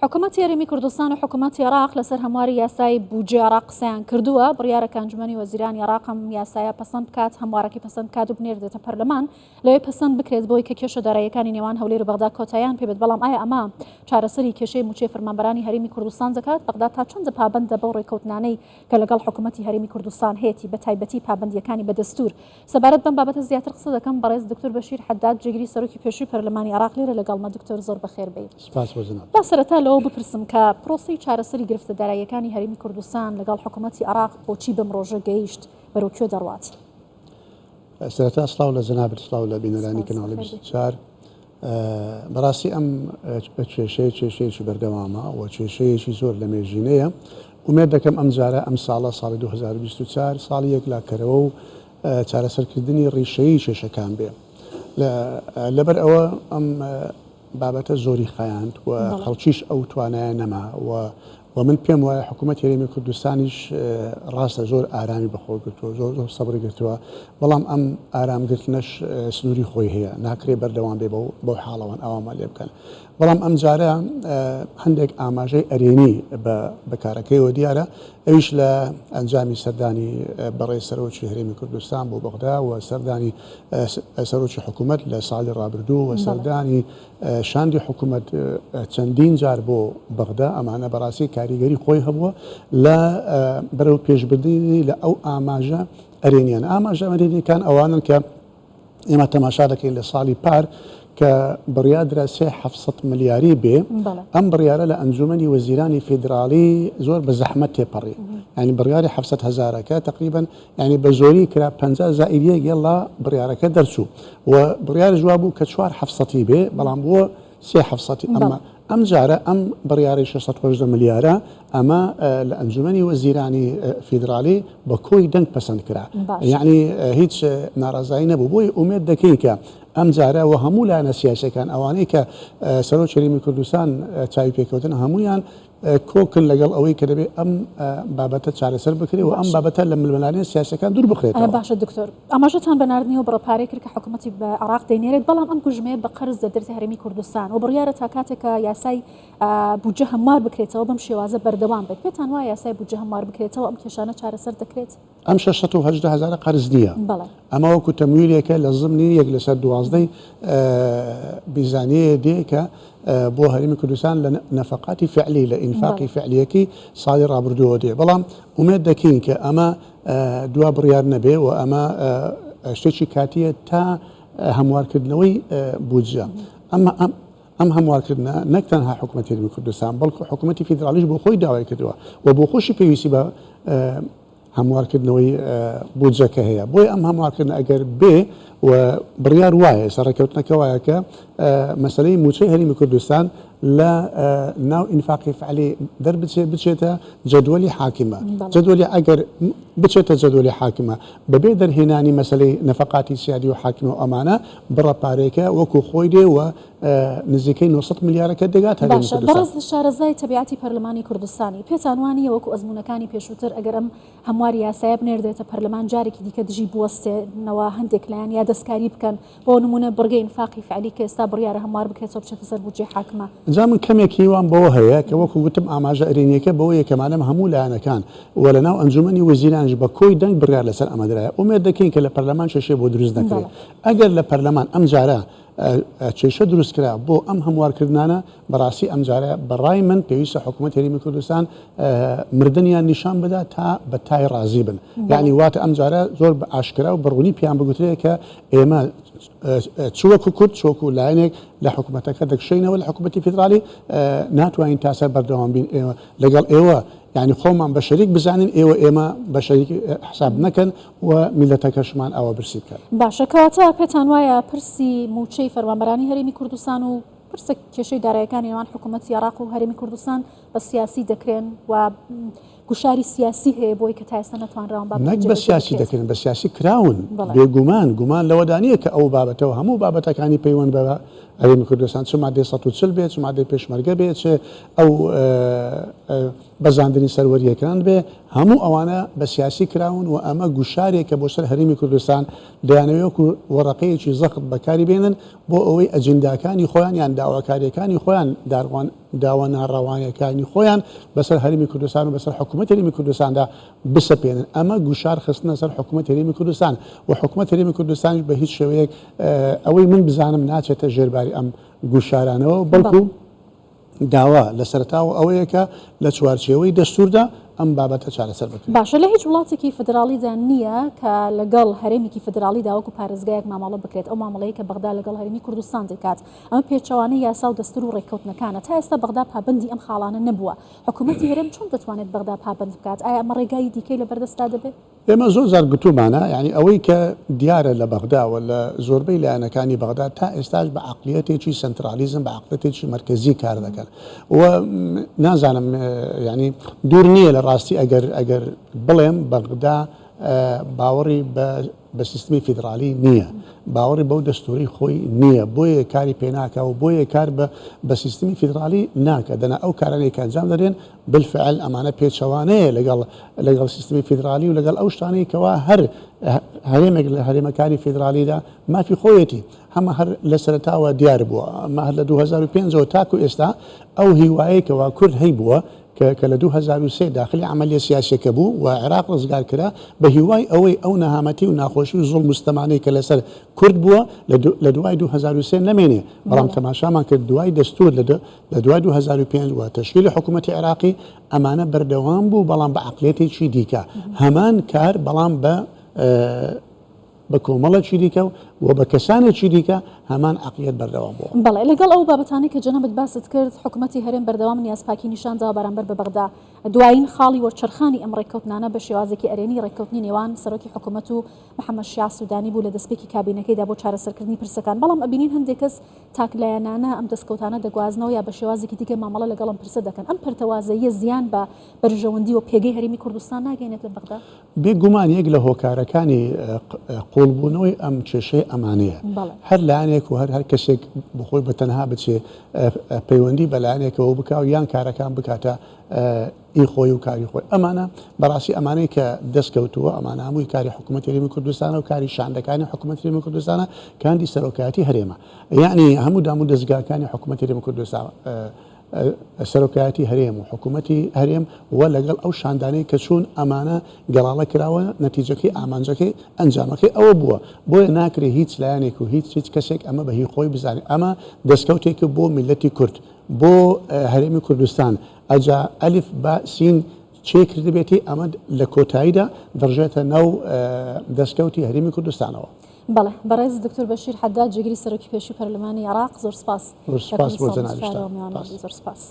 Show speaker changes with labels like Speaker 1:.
Speaker 1: حکوومەتی هەرێمی کوردستان و حکوومەتی عێراق لەسەر هەمواری یاسای بودجێ عێراق قسەیان کردووە. بڕیارە ئەنجومەنی وەزیرانی عێراقم یاسایە پەسەند بکات، هەموارەکەی پەسەند بکات و بنێردێتە پەرلەمان، لەوێ پەسەند بکرێت بۆی کە کێشە داراییەکانی نێوان هەولێر و بەغدا کۆتاییان پێ بێت. بەڵام ئایا ئەمە چارەسەری کێشەی موچەی فەرمانبەرانی هەرێمی کوردستان دەکات؟ بەغدا تا چەندە پابەندە بەو ڕێکەوتنانەی کە لەگەڵ حکوومەتی هەرێمی کوردستان هەیەی بە تایبەتی پابەندیەکانی بە دەستور. سەبارەت بەم بابەتە زیاتر قسە دەکەم بەڕێز دکتۆر بەشیر حەداد جێگیری سەرۆکی پێشووی پەرلەمانی عێراق لێرە لەگەڵمە. دکتۆر زۆر بەخێر بێت.
Speaker 2: سپاس بۆ جەناب.
Speaker 1: با سەرەتا لەوە بپرسم کە پرۆسی چارەسەری گرفتە داراییەکانی هەرێمی کوردستان لەگەڵ حکوومەتی عێراق بۆچی بەم ڕۆژە گەیشت، بەرەو دەڕوات؟
Speaker 2: سەرەتا سڵاو لە جەنابەت، سڵاو لە بینەرانی کەناڵی 24. بەڕاستی ئەم کێشەیەکی بەردەوامە و کێشەیەکی زۆر لە مێژینەیە. ومێد دەکەم ئەم جارە ئەم ساڵە ساڵی 2024 ساڵی یەکلاکەرەوە و چارەسەرکردنی ڕیشەیی کێشەکان بێ. لەبەر ئەوە ئەم بابەتە زۆری خایاند و خەڵکیش ئەو توانایە نەما و من پێم وایە حکوومەت هەرێمی کوردستانیش ڕاستە زۆر ئارامی بەخۆ گرتووە، زۆر سەبری گرتووە، بەڵام ئەم ئارامگرتنەش سنووری خۆی هەیە، ناکرێ بەردەوام بێ بۆ حاڵەوان ئەوەمان لێ بکەن. بەڵام ئەم جارە هەندێک ئاماژەی ئەرێنی بەکارەکەیەوە دیارە، ئەویش لە ئەنجامی سەردانی بەڕێز سەرۆکی هەرێمی کوردستان بۆ بەغدا و سەردانی سەرۆکی حکوومەت لە ساڵی ڕابردوو و سەردانی شاندی حکوومەت چەندین جار بۆ بەغدا. ئەمانە بەڕاستی کاریگەری خۆی هەبووە لە بەرەو پێشبردنی لە ئەو ئاماژە ئەرێنیان. ئاماژە ئەرێنیەکان ئەوانن کە ئێمە تەماشا دەکەین لە ساڵی پار کە بڕیادرا 700 ملیاری بێ. ئەم بڕیارە لە ئەنجومەنی وەزیرانی فیدراڵی زۆر بە زەحمەت تێپەڕی، ینی بڕیاری 700,000ەکە تقریبا ینی بە زۆری کرا 50 زائیدیە گەڵا بڕیارەکە دەرچوو و بڕیاری جواب بوو کە 4 بێ، بەڵام بووە 3 ئەمە ئەم جارە ئەم بڕیاری 680 ملیارە ئەمە لە ئەنجومەنی وەزیرانی فیدراڵی بە کۆی دەنگ پەسەند کرا، یعنی هیچ ناڕازایی نەبوو. بۆی ئومێد دەکەین کە ئەم جارە و هەموو لایەنە سیاسەکان ئەوانەی کە سەرۆکی هەرێمی کوردستان چاوی پێکەوتن هەمویان کۆکن لەگەڵ ئەوەی کە دەبێت ئەم بابەتە چارەسەر بکرێت و ئەم بابەتە لە ململانێن سیاسەکان دوور بخرێتەوە.
Speaker 1: باشە دکتۆر، ئاماژەتان بەناردنی و بڕەپارەی کرد کە حکوومەتی بە عێراق دەینێرێت، بەڵام ئەم کوژمەیە بە قەرز دەدرێت هەرێمی کوردستان و بڕیارە تا کاتێکە یاسای بودجە هەموار بکرێتەوە بەم شێوازە بەردەوام بێت. پێتان وایە یاسای بودجە هەموار بکرێتەوە ئەم کێشانە چارەسەر دەکرێت؟
Speaker 2: ئەم 680,000 قەرز نییە، ئەمە وەکو تەمویلێکە لە ضمنی 1/12 بیزانەیە دێکە بۆ هەرێمی کوردستان لە نەفەقاتی فعلی لە ئینفاقی فعلیەکی ساڵی ڕابردووە دێ. بەڵام ئومێد دەکەین کە ئەمە دوا بڕیار نەبێ و ئەمە شتێکی کاتیە تا هەموارکردنەوەی بودجە. ئەم هەموارکردنە نەک تەنها حکوومەتی هەرێمی کوردستان بەڵکو حکوومەتی فیدراڵیش بۆ خۆی داوای کردووە و بۆ خۆشی پێویستی بە هەموارکردنەوەی بودجەکە هەیە. بۆی ئەم هەموارکردن ئەگەر بێ و بڕیار وایە سەرڕێکەوتنەکە وایە کە مەسەلەی موچەی هەرێمی کوردستان لە ناو ئینفاقی فعلی بچێتە جەدوەلی حاکمە. جەدوەلی ئەگەر بچێتە جەدوەلی حاکمە بەبێ دەرهێنانی مەسەلەی نەفەقاتی سیادی و حاکمە و ئەمانە بڕەپارێکە وەکو خۆی دێ و نزیکەی 900 ملیارەکە دەگات هەرێمی کوردستان.
Speaker 1: بەڕێز شارەزای تەبیعەتی پەرلەمانی کوردستانی پێتان وانییە وەکو ئەزمونەکانی پێشووتر ئەگەر ئەم هەمواری یاسایە بنێردێتە پەرلەمان جارێکی دیکە دژی بوەستێنەوە هەندێک لایەن یا دەستکاری بکەن بۆ نمونە بڕگەی ئینفاقی فعلی کە ئێستا بڕیارە هەموار بکرێتەوە بچێتە سەر بودجێ حاکمە.
Speaker 2: جا من کەمێکی وان بەوە هەیە کە وەکو گوتم ئاماژە ئەرێنیەکە بەوە یەکەمانە هەموو لایەنەکان و لە ناو ئەنجومەنی وەزیرانش بە کۆی دەنگ بڕیار لەسەر ئەمەدرایە. ئومێد دەکەین کە لە پەرلەمان کێشە بۆ دروست نەکرێت. ئەگەر لە پەرلەمان ئەم جارە کێشە دروست کرا بۆ ئەم هەموارکردانە بەڕاستی ئەم جارە بەڕای من پێویستە حکوومەت هەرێمی کوردستان مردنیان نیشان بدا تا بە تای ڕازی بن. یعنی واتە ئەم جارە زۆر بە ئاشکرا و بڕوونی پیان بگوترێت کە ئێمە چوەکو کورد چۆکو لایەنێک لە حکوومەتەکە دەکشینەوە لە حکوومەتی فیدراڵی ناتوانین تاسە بەردەوام بین ئێوە لەگەڵ ئێوە، یعنی خۆمان بە شەریک بزانین ئێمە بە شەریک حساب نەکەن و میلەتەکەشمان ئەوە برسی بکەن.
Speaker 1: باشە کەواتە پێتان وایە پرسی موچەی فەرمانبەرانی هەرێمی کوردستان و پرسە کێشەی داراییەکانی نێوان حکوومەتی عێراق و هەرێمی کوردستان بە سیاسی دەکرێن و گوشاری سیاسی هەیە بۆی کە تا ئێستا نەتوانراون
Speaker 2: نەک بە سیاسی دەکرێن، بە سیاسی کراون. بێگومان گومان لەوەدانیە کە ئەو بابەتەوە هەموو بابەتەکانی پەیوەند بە هەرێمی کوردستان چ مادەی 140 بێت، چ مادەی پێشمەرگە بێت، ئەو بەزاندنی سەروەریەکان بێ، هەموو ئەوانە بە سیاسی کراون و ئەمە گوشارێکە بۆ سەر هەرێمی کوردستان دەیانەوێت و وەڕقەیەکی زەخت بەکاری بێنن بۆ ئەوەی ئەجنداکانی خۆیان یان داواکاریەکانی خۆیان داڕوان داوا ناڕەوانیەکانی خۆیان بەسەر هەرێمی کوردستان و بەسەر حکوومەت هەرێمی کوردستاندا بسەپێنن ئەمە گوشار خستنە سەر حکوومەت هەرێمی کوردستان و حکوومەت هەرێمی کوردستانیش بە هیچ شێوەیەک ئەوەی من بزانم ناچێتە ژێرباری ئەم گوشارانەوە بەڵکو داوا لە سەرتاوە ئەوەیەکە لە چوارچێوەی دەستوردا ئەم بابەتە چارەسەر بکرێت.
Speaker 1: باشە لە هیچ وڵاتێکی فدرالیدا نییە کە لەگەڵ هەرێمێکی فدرالی داوەکو پارێزگایەک مامەڵە بکرێت ئەو مامەڵەیە کە بەغدا لەگەڵ هەرێمی کوردستان دەکات ئەمە پێچەوانەی یاسا و دەستور و ڕێککەوتنەکانە تا ئێستا بەغدا پابندی ئەم خاڵانە نەبووە حکوومەتی هەرێم چۆن دەتوانێت بەغدا پابند بکات ئایا ئەمە ڕێگای دیکەی لە بەردەستا دەبێت؟
Speaker 2: ئێمە زۆر زار گوتومانە یعنی ئەوەی کە دیارە لە بەغدا و لە زۆربەی لایەنەکانی بەغدا تا ئێستاش بە عقلیەتێکی سنترالیزم بە عقلەتێکی مرکزی کار دەکەن و نازانم ینی دوور نییە لە ڕاستی ئەگەر بڵێم بەغدا باوەڕی بە سیستمی فیدرالی نییە باوەڕی بەو دەستوری خۆی نییە بۆیە کاری پێناکە و بۆیە کار بە سیستمی فیدرالی ناکە دەنا ئەو کارانەیە ئەنجام دەدێن بالفعل ئەمانە پێچەوانەیە لەگەڵ سیستمی فیدرالی و لەگەڵ ئەو شتانەی کەوا هەر هەرێمێک لە هەرێمەکانی فیدرالیدا مافی خۆیەتی هەمە هەر لە سەرتاوە دیار بووە ئەمە هەر لە 2005 تاکو ئێستا ئەو هیوایەکەوە کورد هەی بووە کە لە 2003 داخلی عملیە سیاسیەکە بوو و عێراق ڕزگار کرا بە هیوای ئەوەی ئەو نەهامەتی و ناخۆشی و زوڵ مستەمانەی کە لەسەر کورد بووە لە دوای 2003 نەمێنێ بەڵام تەماشامان کرد دوای دەستور لە دوای 2005 و تەشکیلی حکوومەتی عێراقی ئەمانە بەردەوام بوو بەڵام بە عقلێتێکی دیکە هەمان کار بەڵام بە کۆمەڵێکی دیکە و بە کەسانێکی دیکە هەمان عقلیەت بەردەوام بووە.
Speaker 1: بەڵێ لەگەڵ ئەو بابەتانی کە جەنەبت باست کرد حکوومەتی هەرێم بەردەوام نیازپاکی نیشانداوە بەرامبەر بە بەغدا دوایین خاڵی وەرچەرخانی ئەم ڕێککەوتنانە بە شێوازێکی ئەرێنی ڕێککەوتنی نێوان سەرۆکی حکوومەت و محەممەد شیع سوودانی بوو لە دەستپێکی کابینەکەیدا بۆ چارەسەرکردنی پرسەکان بەڵام ئەبینین هەندێک کەس تاکلایەنانە ئەم دەستکەوتانە دەگوازنەوە یا بە شێوازێکی دیکە مامەڵە لەگەڵم پرسە دەکەن ئەم پرتەوازەیە زیان بە بەرژەوەندی و پێگەی هەرێمی کوردستان ناگەێنێت لە بەغدا
Speaker 2: بێگومان یەک لە هۆکارەکانی قوڵبوونەوەی ئەم کێشەی ئەمانەیە هەر لایەنێک و هەر کەسێک بخۆی بە تەنها بچێ پەیوەندی بەلایەنێکەوە بک و یان کارەکان بکاتە ئی خۆی و کاری خۆی ئەمانە بەڕاستی ئەمانەی کە دەستکەوتووە ئەمانە هەمووی کاری حکوومەتی هەرێمی کوردستانە و کاری شاندەکانی حکوومەتی هەرێمی کوردستانە کاندی سەرۆکایەتی هەرێمە یعنی هەموو دام و دەستگاکانی حکوومەتی هەرێمی کوردستان سەرۆکایەتی هەرێم و حکوومەتی هەرێم و لەگەڵ ئەو شاندانەی کە چوون ئەمانە گەڵاڵە کراوە نەتیجەکەی ئامانجەکەی ئەنجامەکەی ئەوە بووە بۆیە ناکرێ هیچ لایەنێک و هیچ کەسێک ئەمە بە هی خۆی بزانێت ئەمە دەستکەوتێکی بۆ میلەتی کورد بۆ هەرێمی کوردستان ئەجا ئەلیف بە سین چێ کردبێتی ئەمە لە کۆتاییدا دەڕژێتە ناو دەستکەوتی هەرێمی کوردستانەوە.
Speaker 1: بەڵێ بەڕێز دکتۆر بەشیر حەداد جێگیری سەرۆکی پێشووی پەرلەمانی عێراق زۆر سپاس.
Speaker 2: زۆر سپاس بۆ جەنابیشتان.
Speaker 1: زۆر سپاس.